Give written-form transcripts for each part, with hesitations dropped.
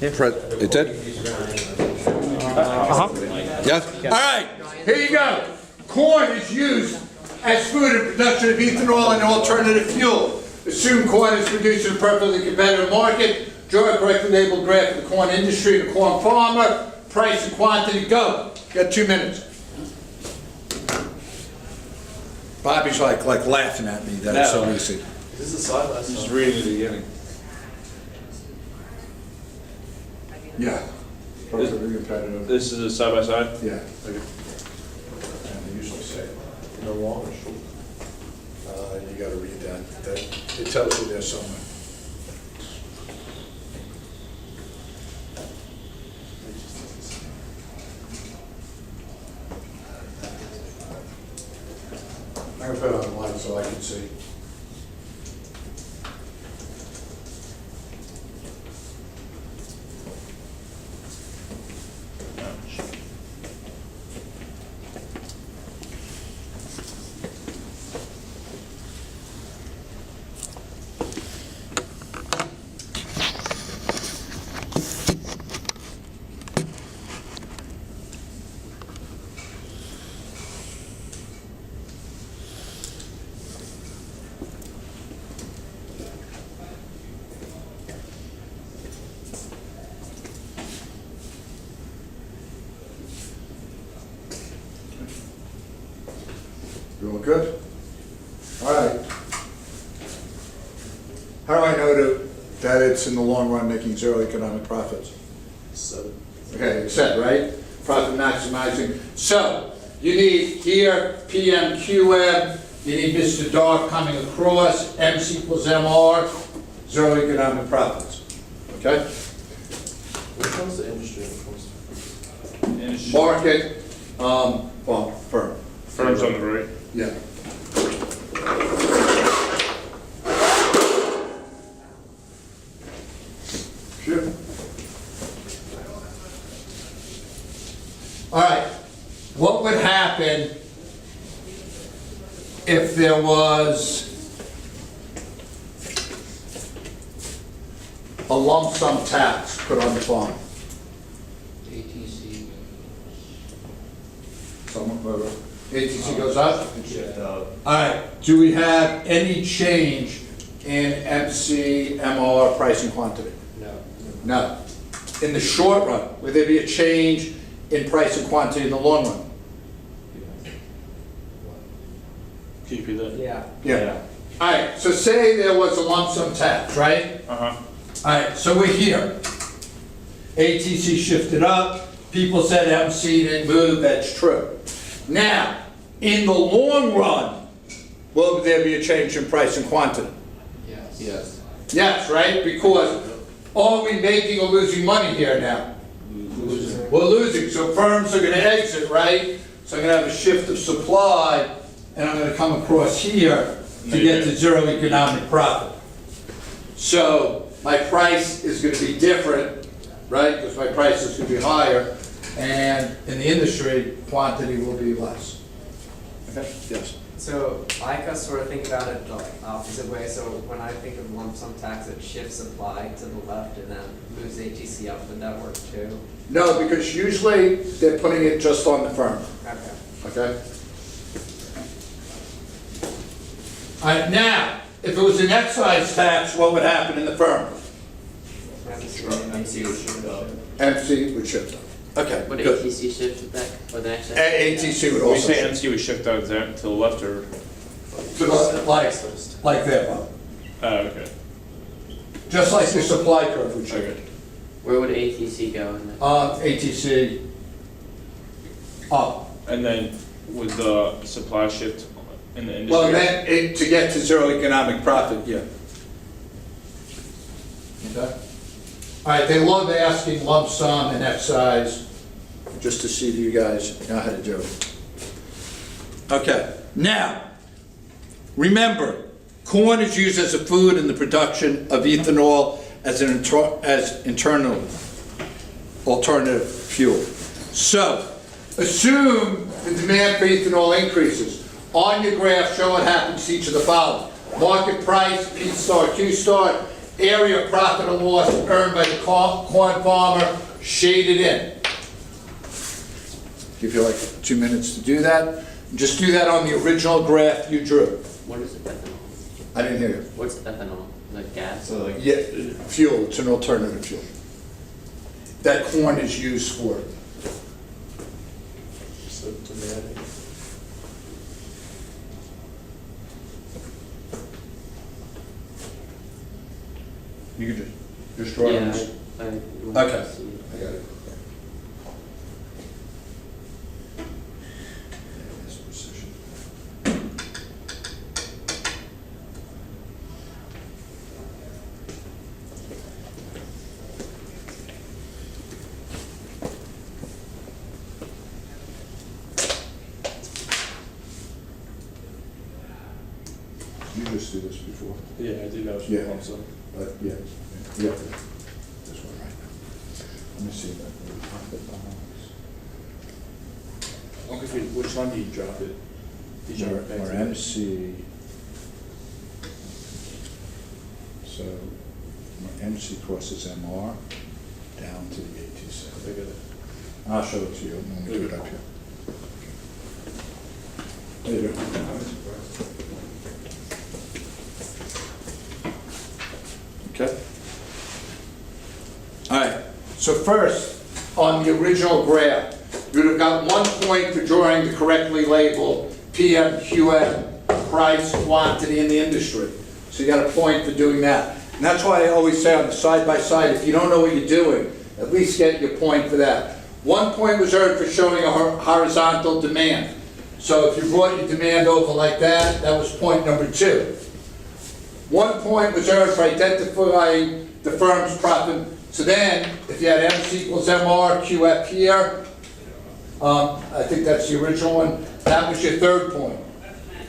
It did? Yes? All right, here you go. Corn is used as food in production of ethanol and alternative fuel. Assume corn is produced in a perfectly competitive market. Draw a correctly labeled graph of the corn industry and the corn farmer. Price and quantity, go. You got 2 minutes. Bobby's like laughing at me that it's so easy. This is side by side. Just reading the beginning. Yeah. Perfectly competitive. This is a side by side? Yeah. Okay. And they usually say, No long or short? you gotta read that. It tells you there somewhere. I'm gonna put it on the light so I can see. You all good? All right. How do I know that it's in the long run making zero economic profits? So, Okay, it's set, right? Profit maximizing. So, you need here PM, QM, you need Mr. Dark coming across, M equals MR, zero economic profits. Okay? which one's the industry? Which one's Market, well, firm. Firms on the right. Yeah. Sure. All right, what would happen if there was a lump sum tax put on the farm? ATC. Someone, ATC goes up? shift out? All right, do we have any change in MC, MR pricing quantity? No. No. In the short run, would there be a change in price and quantity in the long run? Can you repeat that? Yeah. Yeah. All right, so say there was a lump sum tax, right? Uh-huh. All right, so we're here. ATC shifted up, people said MC didn't move, that's true. Now, in the long run, will there be a change in price and quantity? Yes. Yes. Yes, right, because are we making or losing money here now? We're losing, so firms are gonna exit, right? So I'm gonna have a shift of supply, and I'm gonna come across here to get to zero economic profit. So my price is gonna be different, right? Because my price is gonna be higher, and in the industry, quantity will be less. Okay, yes. So I kind of sort of think about it the opposite way. So when I think of lump sum tax, it shifts supply to the left and then moves ATC up. Would that work too? No, because usually they're putting it just on the firm. Okay. Okay? All right, now, if it was an excise tax, what would happen in the firm? MC would shift out. MC would shift up. Okay, Would good. ATC shift back or the next? ATC would When you also say shift. MC, we shift out there to the left or? To the- Like that, Bob. Okay. Just like the supply curve would shift. Okay. Where would ATC go in that? ATC up. And then would the supply shift in the industry? Well, then, to get to zero economic profit, yeah. Okay. All right, they love asking lump sum and excise, just to see if you guys know how to do it. Okay, now, remember, corn is used as a food in the production of ethanol as internal alternative fuel. So, assume the demand for ethanol increases. On your graph, show what happens to each of the following. Market price, P star, Q star, area of profit or loss earned by the corn farmer shaded in. Give you like 2 minutes to do that. Just do that on the original graph you drew. What is ethanol? I didn't hear you. What's ethanol? Like gas? So like. Yeah, fuel, it's an alternative fuel. That corn is used for. So demand. You can just draw it on Yeah, this. I want Okay. to see. I got it. That's precision. You just did this before. Yeah, I do know. Yeah. So. Yeah, yeah. This one right now. Let me see that. Okay, which one do you drop it? Did you drop it? Or MC. So, MC crosses MR down to the ATC. Look at it. I'll show it to you when we do it up here. There you go. Okay. All right, so first, on the original graph, you'd have got 1 point for drawing the correctly labeled PM, QM, price, quantity in the industry. So you got a point for doing that. And that's why I always say on the side-by-side, if you don't know what you're doing, at least get your point for that. 1 point was earned for showing a horizontal demand. So if you brought your demand over like that, that was point number 2. 1 point was earned for identifying the firm's profit. So then, if you had MC equals MR, QF here, I think that's the original one, that was your 3rd point.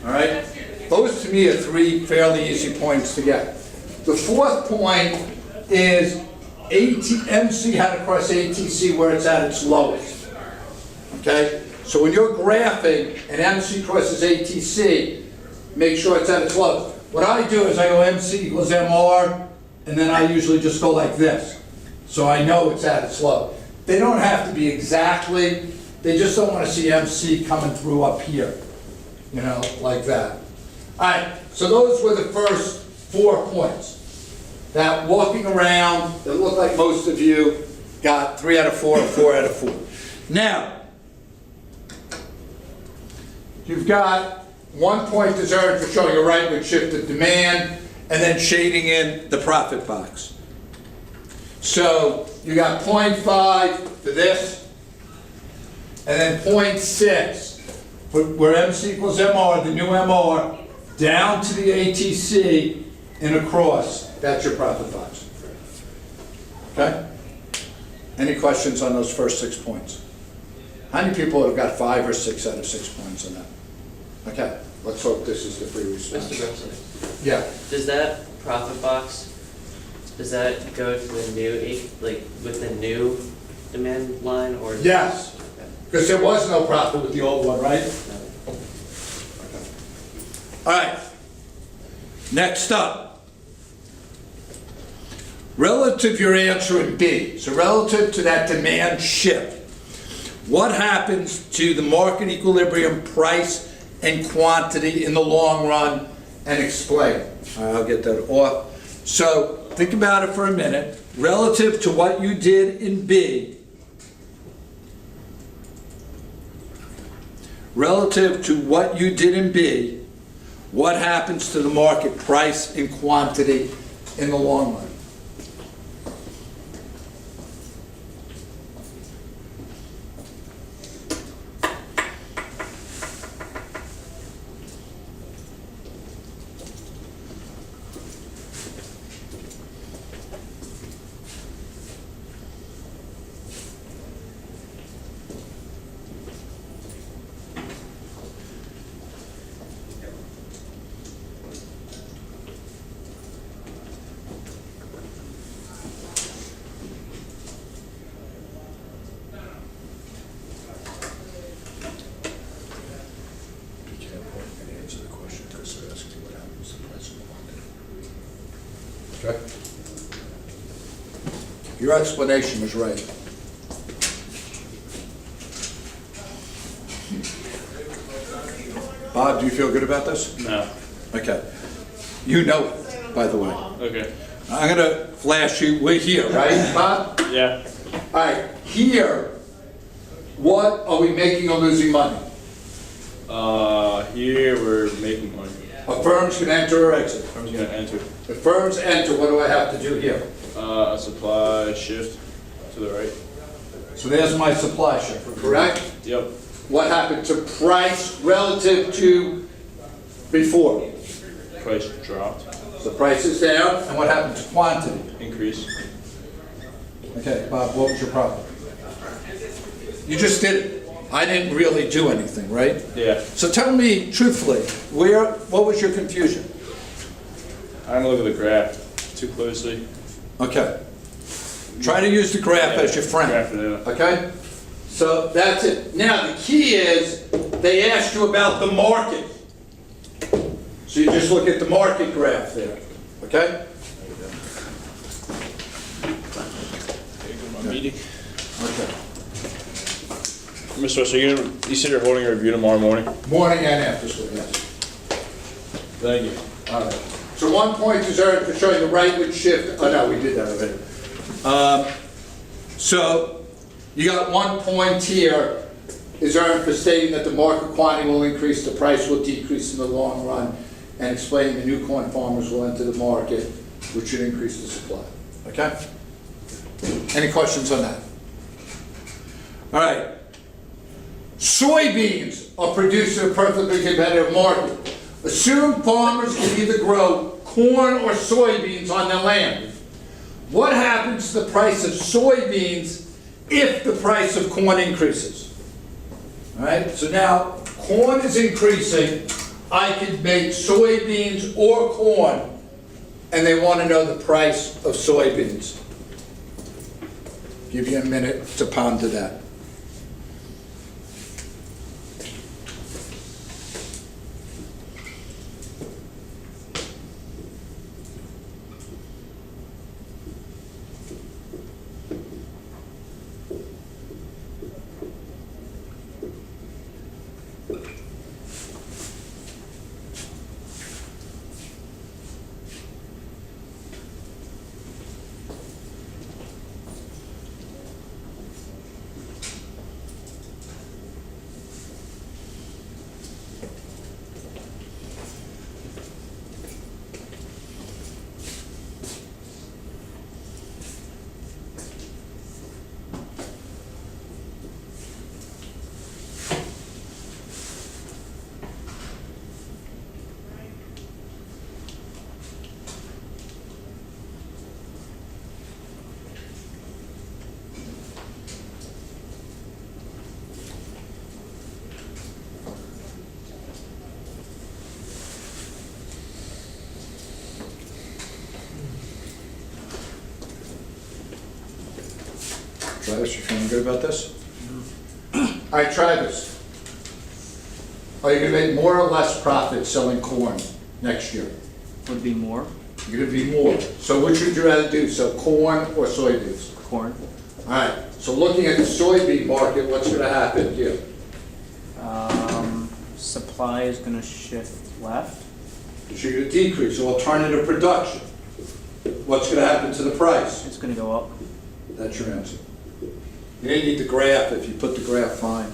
All right? Those to me are 3 fairly easy points to get. The 4th point is MC had to cross ATC where it's at its lowest. Okay? So when you're graphing and MC crosses ATC, make sure it's at its lowest. What I do is I go MC equals MR, and then I usually just go like this. So I know it's at its low. They don't have to be exactly, they just don't want to see MC coming through up here, you know, like that. All right, so those were the first 4 points. That walking around, it looked like most of you got 3 out of 4 or 4 out of 4. Now, you've got 1 point is earned for showing a rightward shift of demand and then shading in the profit box. So you got 0.5 for this, and then 0.6 for where MC equals MR, the new MR, down to the ATC and across. That's your profit box. Okay? Any questions on those first 6 points? How many people have got 5 or 6 out of 6 points on that? Okay, let's hope this is the free response. Mr. Brunson, Yeah. does that profit box, does that go to the new, like, with the new demand line, or? Yes, Okay. because there was no profit with the old one, right? No. All right. Next up. Relative your answer in B, so relative to that demand shift, what happens to the market equilibrium price and quantity in the long run, and explain. All right, I'll get that off. So think about it for a minute. Relative to what you did in B, relative to what you did in B, what happens to the market price and quantity in the long run? Your explanation was right. Bob, do you feel good about this? No. Okay. You know it, by the way. Okay. I'm gonna flash you, we're here, right, Bob? Yeah. All right, here, what are we making or losing money? Here we're making money. A firm's gonna enter or exit. Firm's gonna enter. If firms enter, what do I have to do here? A supply shift to the right. So there's my supply shipper, correct? Yep. What happened to price relative to before? Price dropped. The price is there, and what happened to quantity? Increase. Okay, Bob, what was your problem? You just did it. I didn't really do anything, right? Yeah. So tell me truthfully, what was your confusion? I don't look at the graph too closely. Okay. Try to use the graph as your friend. Graph it out. Okay? So that's it. Now, the key is, they asked you about the market. So you just look at the market graph there, okay? My meeting. Okay. Mr. Russell, you said you're holding a review tomorrow morning? Morning and after school, yes. Thank you. All right. So 1 point is earned for showing the rightward shift. Oh, no, we did that already. So you got 1 point here is earned for stating that the market quantity will increase, the price will decrease in the long run, and explaining the new corn farmers will enter the market, which should increase the supply. Okay? Any questions on that? All right. Soybeans are produced in a perfectly competitive market. Assume farmers can either grow corn or soybeans on their land. What happens to the price of soybeans if the price of corn increases? All right, so now corn is increasing. I could make soybeans or corn, and they want to know the price of soybeans. Give you a minute to ponder that. Travis, you feeling good about this? All right, Travis. Are you gonna make more or less profit selling corn next year? Would be more You're gonna be more. So which would you rather do, sell corn or soybeans? corn. All right, so looking at the soybean market, what's gonna happen here? Supply is gonna shift left. So you're gonna decrease alternative production. What's gonna happen to the price? It's gonna go up. That's your answer. You didn't need the graph. If you put the graph, fine.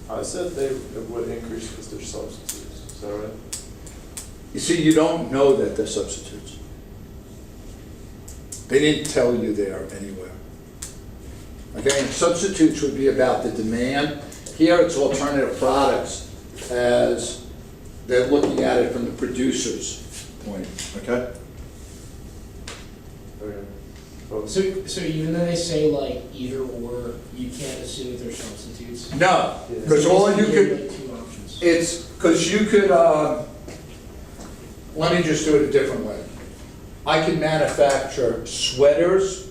I said it would increase because they're substitutes, is that right? You see, you don't know that they're substitutes. They didn't tell you there anywhere. Okay, and substitutes would be about the demand. Here it's alternative products as they're looking at it from the producer's point, okay? Okay. So even though they say like either or, you can't assume that they're substitutes? No, because all you Give, could, like, two options. it's, because you could, let me just do it a different way. I can manufacture sweaters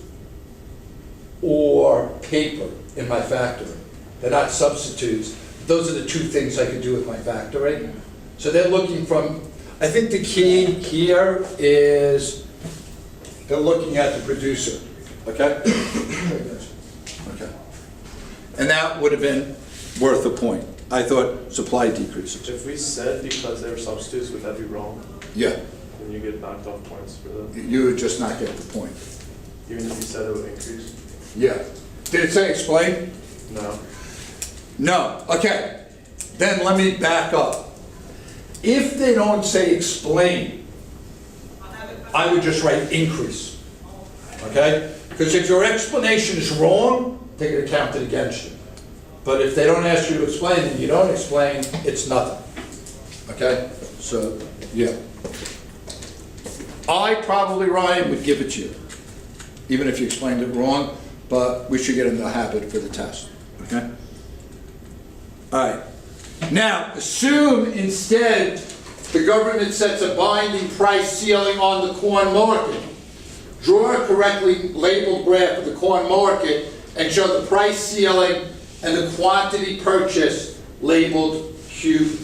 or paper in my factory. They're not substitutes. Those are the two things I could do with my factory. So they're looking from, I think the key here is they're looking at the producer. Okay? Okay. And that would have been worth a point. I thought supply decreases. If we said because they were substitutes, would that be wrong? Yeah, Then you get knocked off points for that, you would just not get the point. even if you said it would increase? Yeah. Did it say explain? No. No. Okay. Then let me back up. If they don't say explain, I would just write increase. Okay? Because if your explanation is wrong, they're going to count it against you. But if they don't ask you to explain and you don't explain, it's nothing. Okay? So, yeah. I probably, Ryan, would give it to you, even if you explained it wrong, but we should get in the habit for the test. Okay? All right. Now, assume instead the government sets a binding price ceiling on the corn market. Draw a correctly labeled graph of the corn market and show the price ceiling and the quantity purchased labeled Q2.